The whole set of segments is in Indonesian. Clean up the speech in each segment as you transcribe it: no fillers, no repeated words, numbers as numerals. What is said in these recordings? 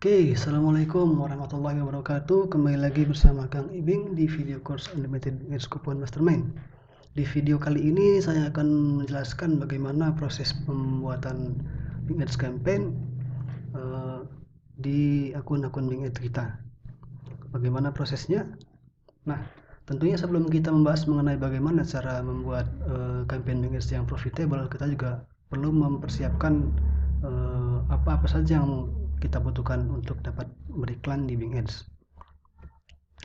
Oke, Assalamualaikum warahmatullahi wabarakatuh. Kembali lagi bersama Kang Ibing di video course Unlimited Edge Coupon Mastermind. Di video kali ini saya akan menjelaskan bagaimana proses pembuatan Bing Ads Campaign di akun-akun Bing Ads kita. Bagaimana prosesnya? Nah, tentunya sebelum kita membahas mengenai bagaimana cara membuat campaign Bing Ads yang profitable, kita juga perlu mempersiapkan apa-apa saja yang kita butuhkan untuk dapat beriklan di Bing Ads.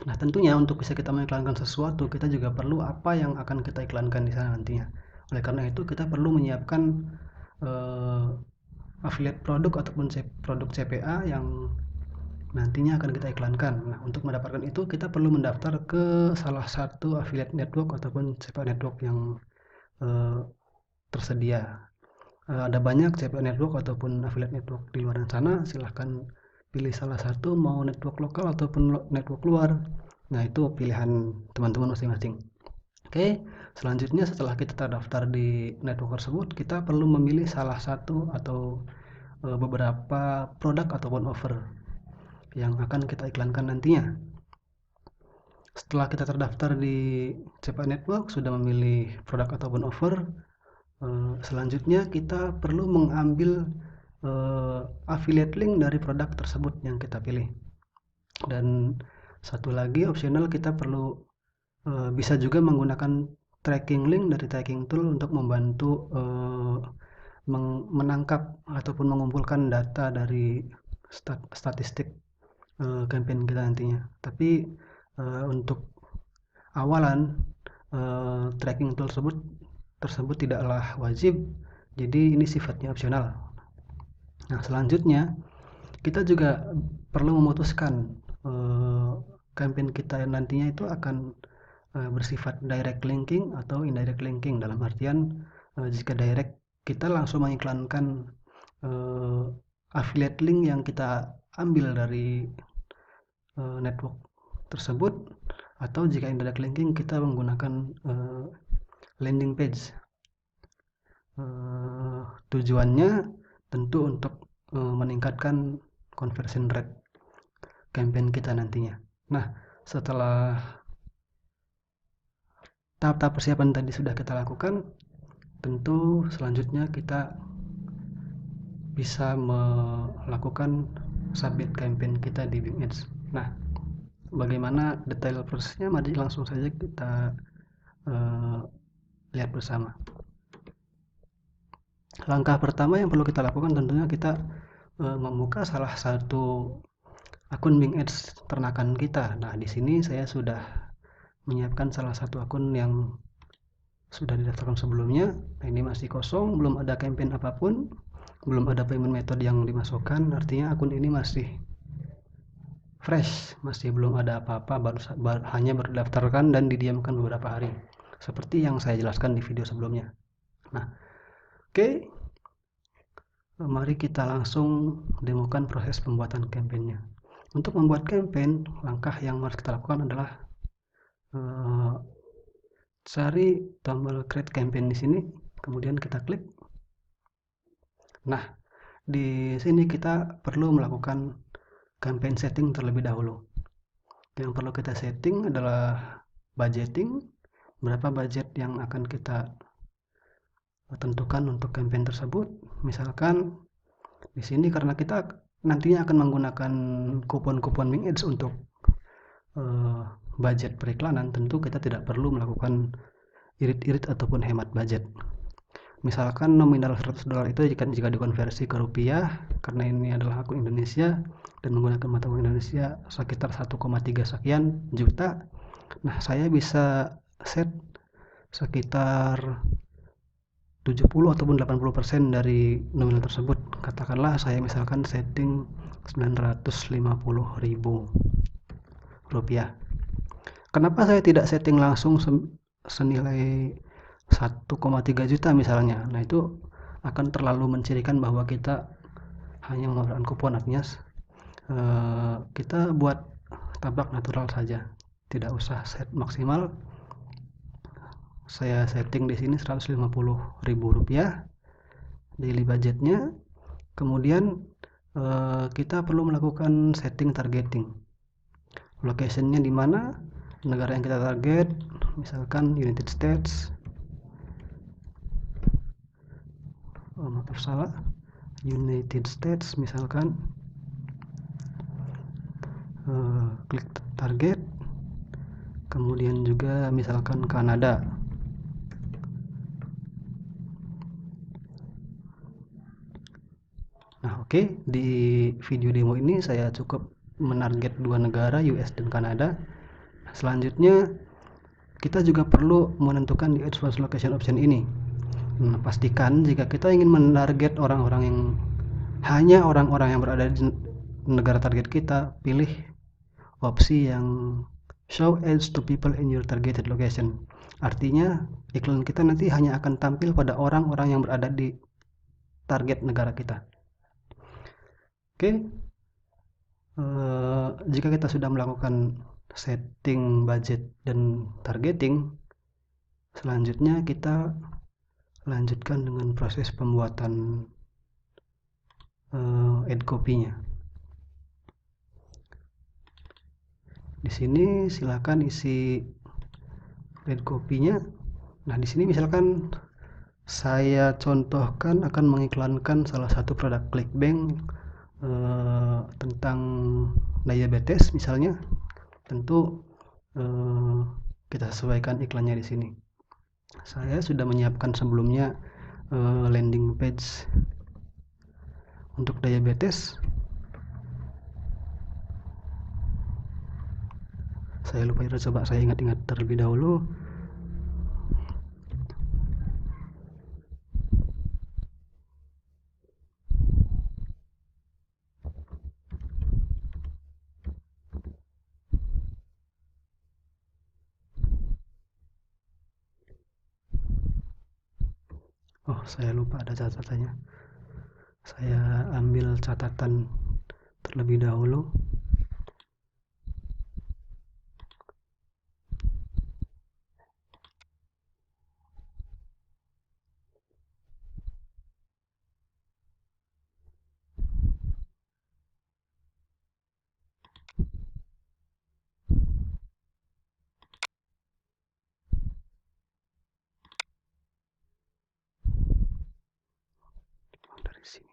Nah, tentunya untuk bisa kita mengiklankan sesuatu, kita juga perlu apa yang akan kita iklankan di sana nantinya. Oleh karena itu, kita perlu menyiapkan affiliate produk ataupun produk CPA yang nantinya akan kita iklankan. Nah, untuk mendapatkan itu kita perlu mendaftar ke salah satu affiliate network ataupun CPA network yang tersedia. Ada banyak CPA network ataupun affiliate network di luar sana. Silahkan pilih salah satu, mau network lokal ataupun network luar. Nah, itu pilihan teman-teman masing-masing. Oke, selanjutnya setelah kita terdaftar di network tersebut, kita perlu memilih salah satu atau beberapa produk ataupun offer yang akan kita iklankan nantinya. Setelah kita terdaftar di CPA Network, sudah memilih produk ataupun offer, selanjutnya kita perlu mengambil affiliate link dari produk tersebut yang kita pilih. Dan satu lagi optional, kita perlu bisa juga menggunakan tracking link dari tracking tool untuk membantu menangkap ataupun mengumpulkan data dari statistik campaign kita nantinya. Tapi untuk awalan tracking tool tersebut tidaklah wajib, jadi ini sifatnya opsional. Nah, selanjutnya kita juga perlu memutuskan campaign kita nantinya itu akan bersifat direct linking atau indirect linking. Dalam artian jika direct, kita langsung mengiklankan affiliate link yang kita ambil dari network tersebut, atau jika indirect linking kita menggunakan landing page. Tujuannya tentu untuk meningkatkan conversion rate campaign kita nantinya. Nah, setelah tahap-tahap persiapan tadi sudah kita lakukan, tentu selanjutnya kita bisa melakukan submit campaign kita di Bing Ads. Nah, bagaimana detail prosesnya? Mari langsung saja kita lihat bersama. Langkah pertama yang perlu kita lakukan tentunya kita membuka salah satu akun Bing Ads ternakan kita. Nah, di sini saya sudah menyiapkan salah satu akun yang sudah didaftarkan sebelumnya. Nah, ini masih kosong, belum ada campaign apapun, belum ada payment method yang dimasukkan. Artinya akun ini masih fresh, masih belum ada apa-apa, hanya berdaftarkan dan didiamkan beberapa hari, seperti yang saya jelaskan di video sebelumnya. Nah, oke, mari kita langsung demokan proses pembuatan campaignnya. Untuk membuat campaign, langkah yang harus kita lakukan adalah cari tombol create campaign di sini, kemudian kita klik. Nah, di sini kita perlu melakukan campaign setting terlebih dahulu. Yang perlu kita setting adalah budgeting, berapa budget yang akan kita tentukan untuk campaign tersebut. Misalkan di sini karena kita nantinya akan menggunakan kupon-kupon Bing Ads untuk budget periklanan, tentu kita tidak perlu melakukan irit-irit ataupun hemat budget. Misalkan nominal $100 itu jika dikonversi ke rupiah, karena ini adalah akun Indonesia dan menggunakan mata uang Indonesia sekitar 1,3 sekian juta. Nah, saya bisa set sekitar 70 ataupun 80% dari nominal tersebut. Katakanlah saya misalkan setting 950.000 rupiah. Kenapa saya tidak setting langsung senilai 1,3 juta misalnya? Nah, itu akan terlalu mencirikan bahwa kita hanya memanfaatkan kupon. Artinya kita buat tampak natural saja, tidak usah set maksimal. Saya setting di sini 150.000 rupiah daily budgetnya. Kemudian kita perlu melakukan setting targeting. Locationnya di mana, negara yang kita target, misalkan United States. Maaf salah, United States misalkan. Klik target, kemudian juga misalkan Kanada. Nah, oke, di video demo ini saya cukup menarget dua negara, US dan Kanada. Selanjutnya kita juga perlu menentukan di advanced location option ini. Nah, pastikan jika kita ingin menarget orang-orang yang hanya orang-orang yang berada di negara target kita, pilih opsi yang show ads to people in your targeted location. Artinya iklan kita nanti hanya akan tampil pada orang-orang yang berada di target negara kita. Oke, jika kita sudah melakukan setting budget dan targeting, selanjutnya kita lanjutkan dengan proses pembuatan ad copy-nya. Di sini silakan isi ad copy-nya. Nah, di sini misalkan saya contohkan akan mengiklankan salah satu produk ClickBank tentang diabetes misalnya. Tentu kita sesuaikan iklannya di sini. Saya sudah menyiapkan sebelumnya landing page untuk diabetes. Saya lupa, coba saya ingat-ingat terlebih dahulu. Oh, saya lupa ada catatannya. Saya ambil catatan terlebih dahulu. Dari sini.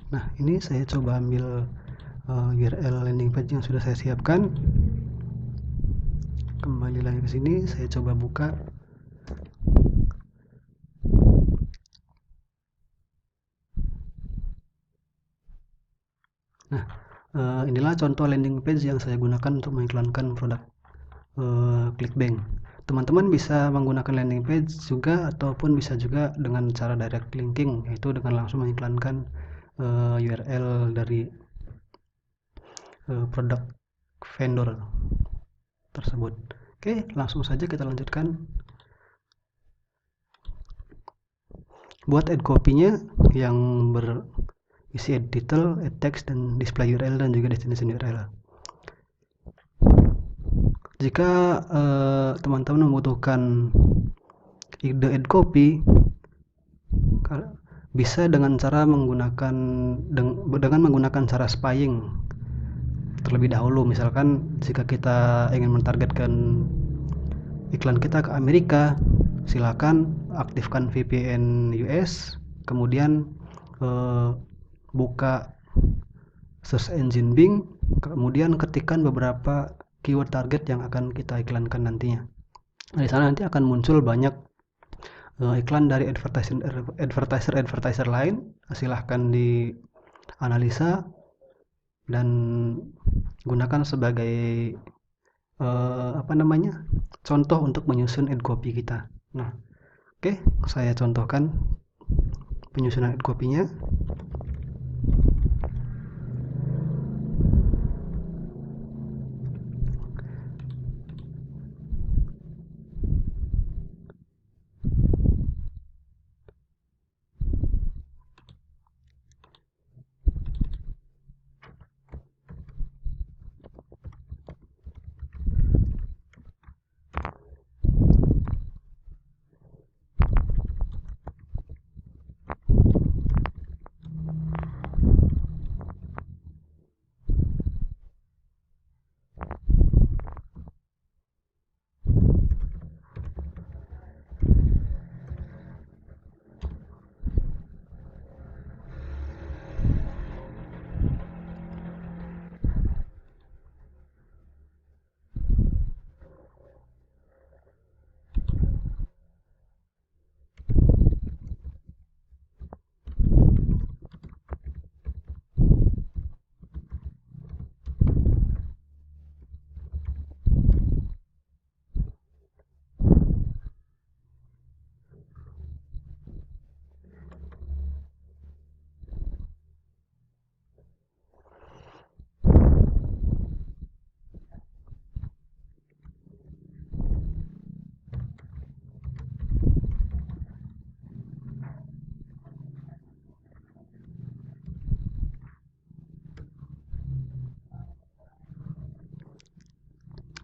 Nah, ini saya coba ambil URL landing page yang sudah saya siapkan. Kembali lagi ke sini, saya coba buka. Nah, inilah contoh landing page yang saya gunakan untuk mengiklankan produk ClickBank. Teman-teman bisa menggunakan landing page juga, ataupun bisa juga dengan cara direct linking, yaitu dengan langsung mengiklankan URL dari produk vendor tersebut. Oke, langsung saja kita lanjutkan. Buat ad copy-nya yang berisi ad title, ad text, dan display URL dan juga destination URL. Jika teman-teman membutuhkan ide ad copy, bisa dengan menggunakan cara spying terlebih dahulu. Misalkan jika kita ingin mentargetkan iklan kita ke Amerika, silakan aktifkan VPN US, kemudian buka search engine Bing, kemudian ketikkan beberapa keyword target yang akan kita iklankan nantinya. Di sana nanti akan muncul banyak iklan dari advertiser lain. Silahkan dianalisa dan gunakan sebagai contoh untuk menyusun ad copy kita. Nah, oke, saya contohkan penyusunan ad copy-nya.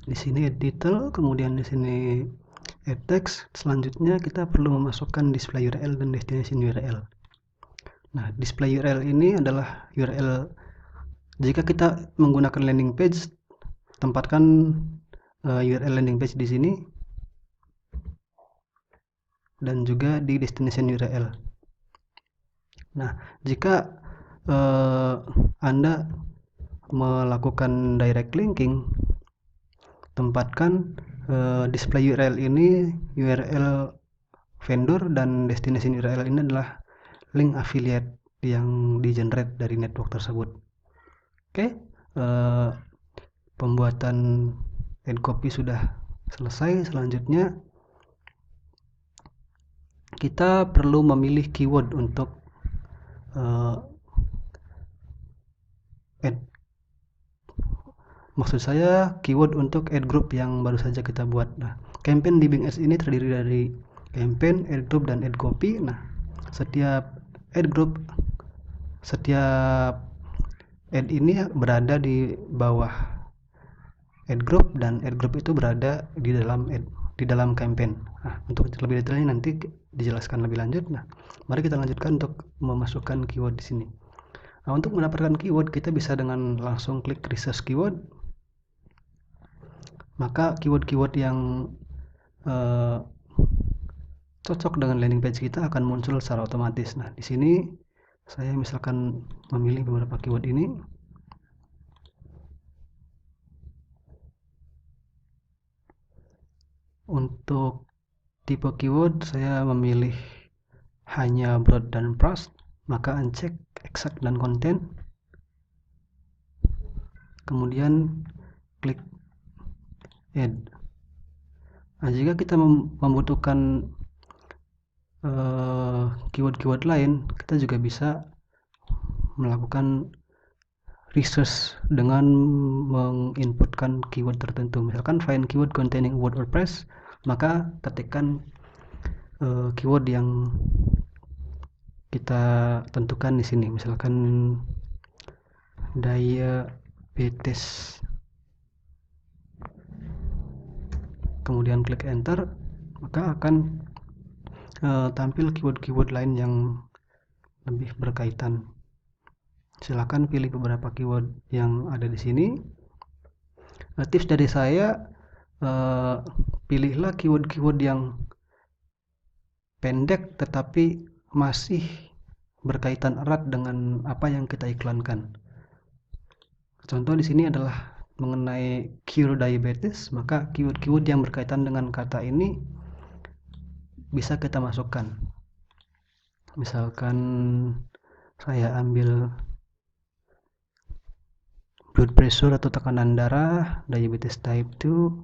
Di sini add detail, kemudian di sini add text. Selanjutnya kita perlu memasukkan display URL dan destination URL. Nah, display URL ini adalah URL jika kita menggunakan landing page, tempatkan URL landing page di sini dan juga di destination URL. Nah, jika Anda melakukan direct linking, tempatkan display URL ini URL vendor dan destination URL ini adalah link affiliate yang di-generate dari network tersebut. Oke, pembuatan add copy sudah selesai. Selanjutnya kita perlu memilih keyword untuk add, maksud saya keyword untuk add group yang baru saja kita buat. Nah, campaign di Bing Ads ini terdiri dari campaign, add group, dan add copy. Nah, setiap add group, setiap add ini berada di bawah add group, dan add group itu berada di dalam campaign. Nah, untuk lebih detailnya nanti dijelaskan lebih lanjut. Nah, mari kita lanjutkan untuk memasukkan keyword di sini. Nah, untuk mendapatkan keyword kita bisa dengan langsung klik research keyword. Maka keyword-keyword yang cocok dengan landing page kita akan muncul secara otomatis. Nah, di sini saya misalkan memilih beberapa keyword ini. Untuk tipe keyword saya memilih hanya broad dan price, maka uncheck exact dan content. Kemudian klik add. Nah, jika kita membutuhkan keyword-keyword lain, kita juga bisa melakukan research dengan menginputkan keyword tertentu. Misalkan find keyword containing word or phrase, maka ketikkan keyword yang kita tentukan di sini. Misalkan diabetes, kemudian klik enter, maka akan tampil keyword-keyword lain yang lebih berkaitan. Silakan pilih beberapa keyword yang ada di sini. Tips dari saya, pilihlah keyword-keyword yang pendek tetapi masih berkaitan erat dengan apa yang kita iklankan. Contoh di sini adalah mengenai cure diabetes, maka keyword-keyword yang berkaitan dengan kata ini bisa kita masukkan. Misalkan saya ambil blood pressure atau tekanan darah, diabetes type 2,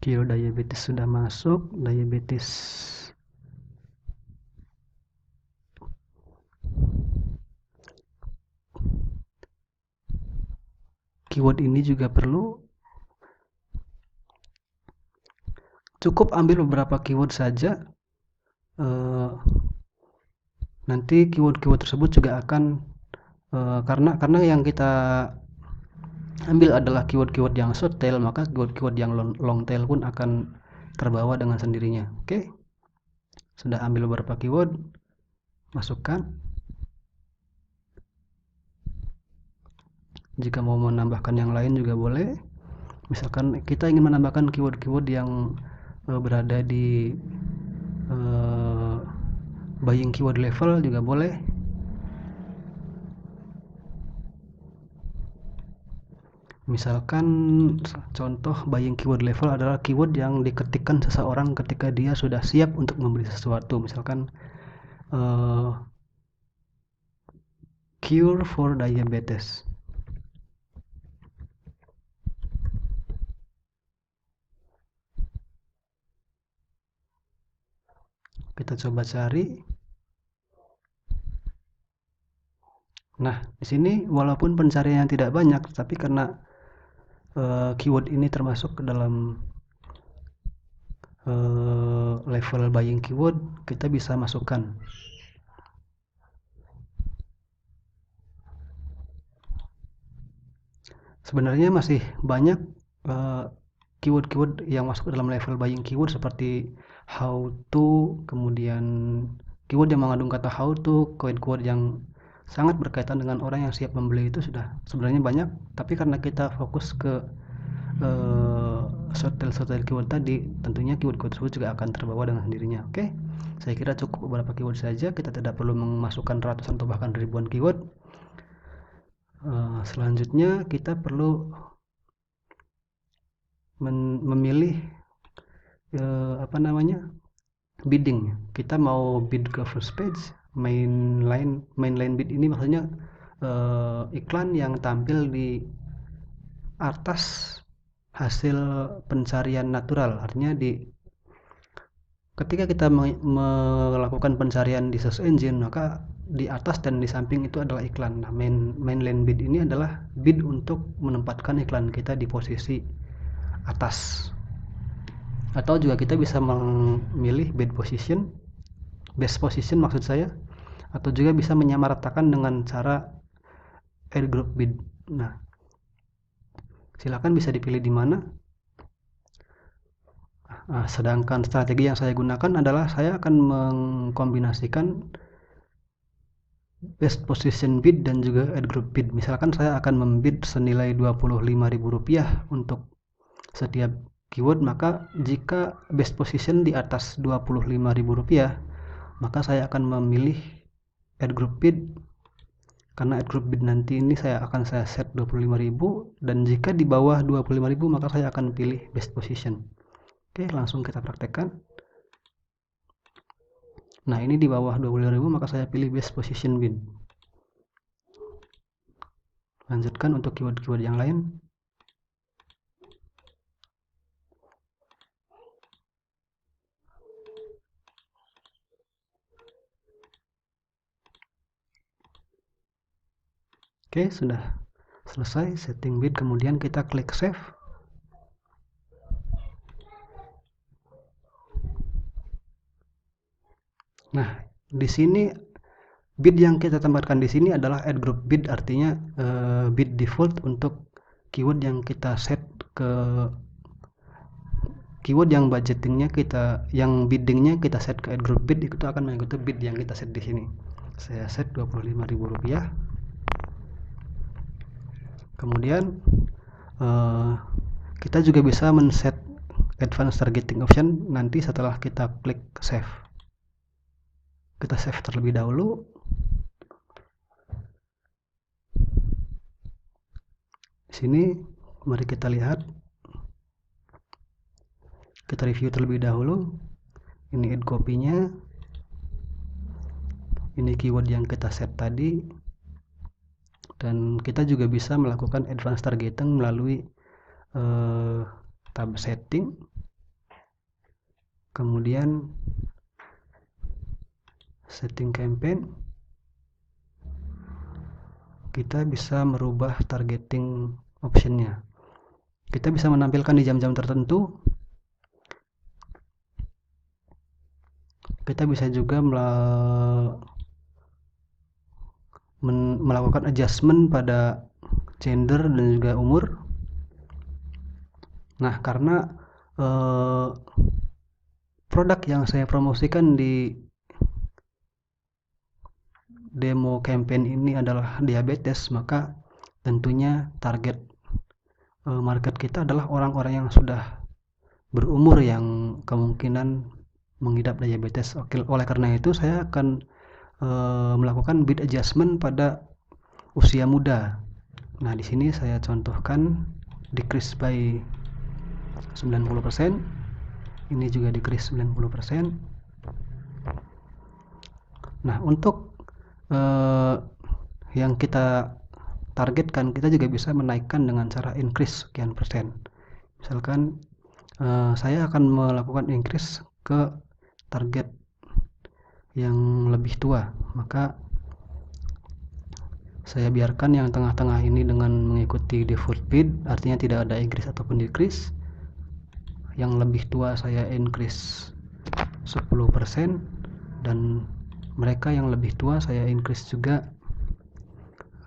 cure diabetes sudah masuk, diabetes keyword ini juga perlu. Cukup ambil beberapa keyword saja, nanti keyword-keyword tersebut juga akan karena yang kita ambil adalah keyword-keyword yang short tail, maka keyword-keyword yang long tail pun akan terbawa dengan sendirinya. Oke, sudah ambil beberapa keyword, masukkan. Jika mau menambahkan yang lain juga boleh. Misalkan kita ingin menambahkan keyword-keyword yang berada di buying keyword level juga boleh. Misalkan contoh buying keyword level adalah keyword yang diketikkan seseorang ketika dia sudah siap untuk membeli sesuatu. Misalkan cure for diabetes. Kita coba cari. Nah, di sini walaupun pencarian tidak banyak, tapi karena keyword ini termasuk ke dalam level buying keyword, kita bisa masukkan. Sebenarnya masih banyak keyword-keyword yang masuk ke dalam level buying keyword seperti how to, kemudian keyword yang mengandung kata how to, keyword yang sangat berkaitan dengan orang yang siap membeli itu sudah sebenarnya banyak, tapi karena kita fokus ke short-tail keyword tadi, tentunya keyword-keyword tersebut juga akan terbawa dengan sendirinya. Oke, saya kira cukup beberapa keyword saja, kita tidak perlu memasukkan ratusan atau bahkan ribuan keyword. Selanjutnya kita perlu memilih bidding. Kita mau bid ke first page, mainline bid ini maksudnya iklan yang tampil di atas hasil pencarian natural. Artinya ketika kita melakukan pencarian di search engine, maka di atas dan di samping itu adalah iklan. Nah, mainline bid ini adalah bid untuk menempatkan iklan kita di posisi atas. Atau juga kita bisa memilih best position maksud saya, atau juga bisa menyamaratakan dengan cara add group bid. Nah, silakan bisa dipilih di mana. Sedangkan strategi yang saya gunakan adalah saya akan mengkombinasikan best position bid dan juga add group bid. Misalkan saya akan membid senilai Rp25.000 untuk setiap keyword, maka jika best position di atas Rp25.000, maka saya akan memilih add group bid, karena add group bid nanti ini saya set 25.000, dan jika di bawah 25.000 maka saya akan pilih best position. Oke, langsung kita praktekkan. Nah, ini di bawah 25.000 maka saya pilih best position bid. Lanjutkan untuk keyword-keyword yang lain. Oke, sudah selesai setting bid, kemudian kita klik save. Nah, di sini bid yang kita tempatkan di sini adalah add group bid, artinya bid default untuk keyword yang kita set ke keyword yang budgetingnya yang biddingnya kita set ke add group bid, itu akan mengikuti bid yang kita set di sini. Saya set Rp25.000. Kemudian kita juga bisa men-set advanced targeting option nanti setelah kita klik save. Kita save terlebih dahulu. Di sini mari kita lihat, kita review terlebih dahulu. Ini add copy-nya, ini keyword yang kita set tadi, dan kita juga bisa melakukan advanced targeting melalui tab setting, kemudian setting campaign. Kita bisa merubah targeting optionnya. Kita bisa menampilkan di jam-jam tertentu. Kita bisa juga melakukan adjustment pada gender dan juga umur. Nah, karena produk yang saya promosikan di demo campaign ini adalah diabetes, maka tentunya target market kita adalah orang-orang yang sudah berumur yang kemungkinan mengidap diabetes. Oleh karena itu saya akan melakukan bid adjustment pada usia muda. Nah, di sini saya contohkan decrease by 90%, ini juga decrease 90%. Nah, untuk yang kita targetkan, kita juga bisa menaikkan dengan cara increase sekian persen. Misalkan saya akan melakukan increase ke target yang lebih tua, maka saya biarkan yang tengah-tengah ini dengan mengikuti default bid, artinya tidak ada increase ataupun decrease. Yang lebih tua saya increase 10%, dan mereka yang lebih tua saya increase juga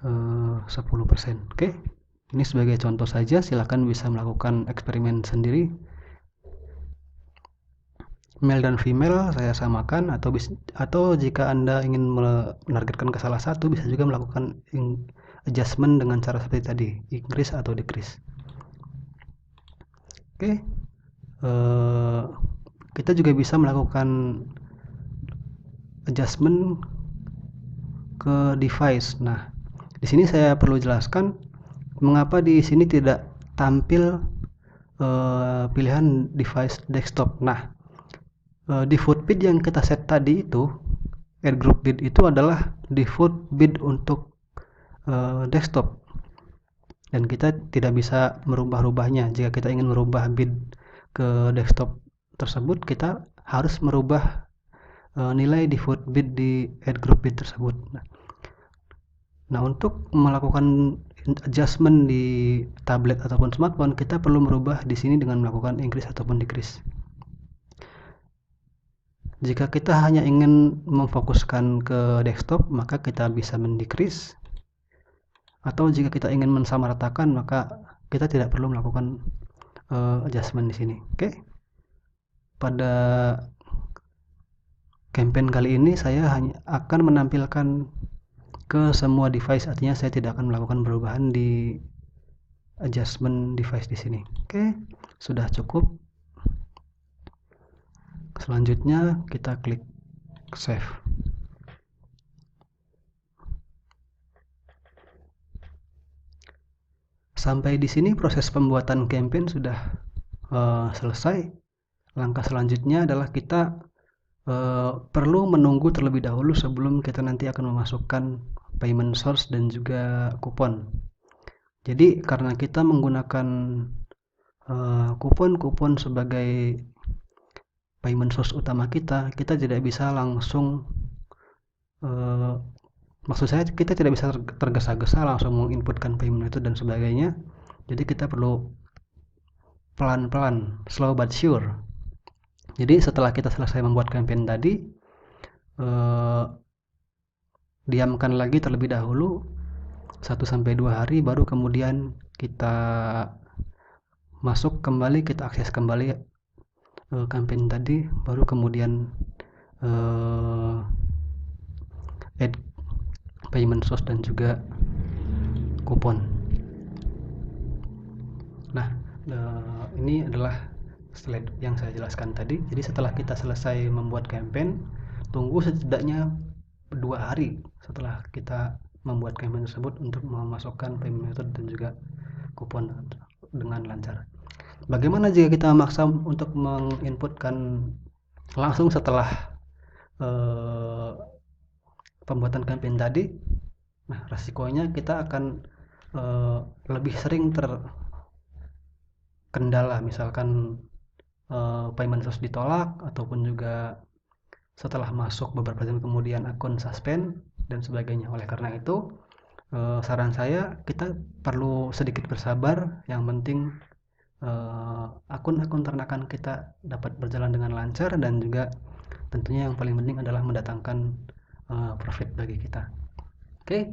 10%. Oke, ini sebagai contoh saja, silahkan bisa melakukan eksperimen sendiri. Male dan female saya samakan, atau jika Anda ingin menargetkan ke salah satu, bisa juga melakukan adjustment dengan cara seperti tadi, increase atau decrease. Oke, kita juga bisa melakukan adjustment ke device. Nah, di sini saya perlu jelaskan mengapa di sini tidak tampil pilihan device desktop. Nah, default bid yang kita set tadi itu, add group bid itu adalah default bid untuk desktop, dan kita tidak bisa merubah-rubahnya. Jika kita ingin merubah bid ke desktop tersebut, kita harus merubah nilai default bid di add group bid tersebut. Nah, untuk melakukan adjustment di tablet ataupun smartphone, kita perlu merubah di sini dengan melakukan increase ataupun decrease. Jika kita hanya ingin memfokuskan ke desktop, maka kita bisa mendecrease. Atau jika kita ingin mensamaratakan, maka kita tidak perlu melakukan adjustment di sini. Oke. Pada campaign kali ini saya hanya akan menampilkan ke semua device, artinya saya tidak akan melakukan perubahan di adjustment device di sini. Oke, sudah cukup. Selanjutnya kita klik save. Sampai di sini proses pembuatan campaign sudah selesai. Langkah selanjutnya adalah kita perlu menunggu terlebih dahulu sebelum kita nanti akan memasukkan payment source dan juga kupon. Jadi karena kita menggunakan kupon sebagai payment source utama kita tidak bisa langsung maksud saya kita tidak bisa tergesa-gesa langsung menginputkan payment itu dan sebagainya. Jadi kita perlu pelan-pelan, slow but sure. Jadi setelah kita selesai membuat campaign tadi, diamkan lagi terlebih dahulu 1-2 hari, baru kemudian kita masuk kembali, kita akses kembali campaign tadi, baru kemudian add payment source dan juga kupon. Nah, ini adalah slide yang saya jelaskan tadi. Jadi setelah kita selesai membuat campaign, tunggu setidaknya 2 hari setelah kita membuat campaign tersebut untuk memasukkan payment method dan juga kupon dengan lancar. Bagaimana jika kita memaksa untuk menginputkan langsung setelah pembuatan campaign tadi? Nah, resikonya kita akan lebih sering terkendala, misalkan payment source ditolak, ataupun juga setelah masuk beberapa jam kemudian akun suspend dan sebagainya. Oleh karena itu, saran saya kita perlu sedikit bersabar. Yang penting akun-akun ternakan kita dapat berjalan dengan lancar, dan juga tentunya yang paling penting adalah mendatangkan profit bagi kita. Oke,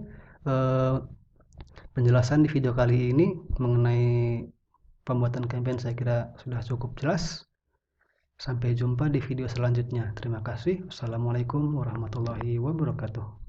penjelasan di video kali ini mengenai pembuatan campaign saya kira sudah cukup jelas. Sampai jumpa di video selanjutnya. Terima kasih. Wassalamualaikum warahmatullahi wabarakatuh.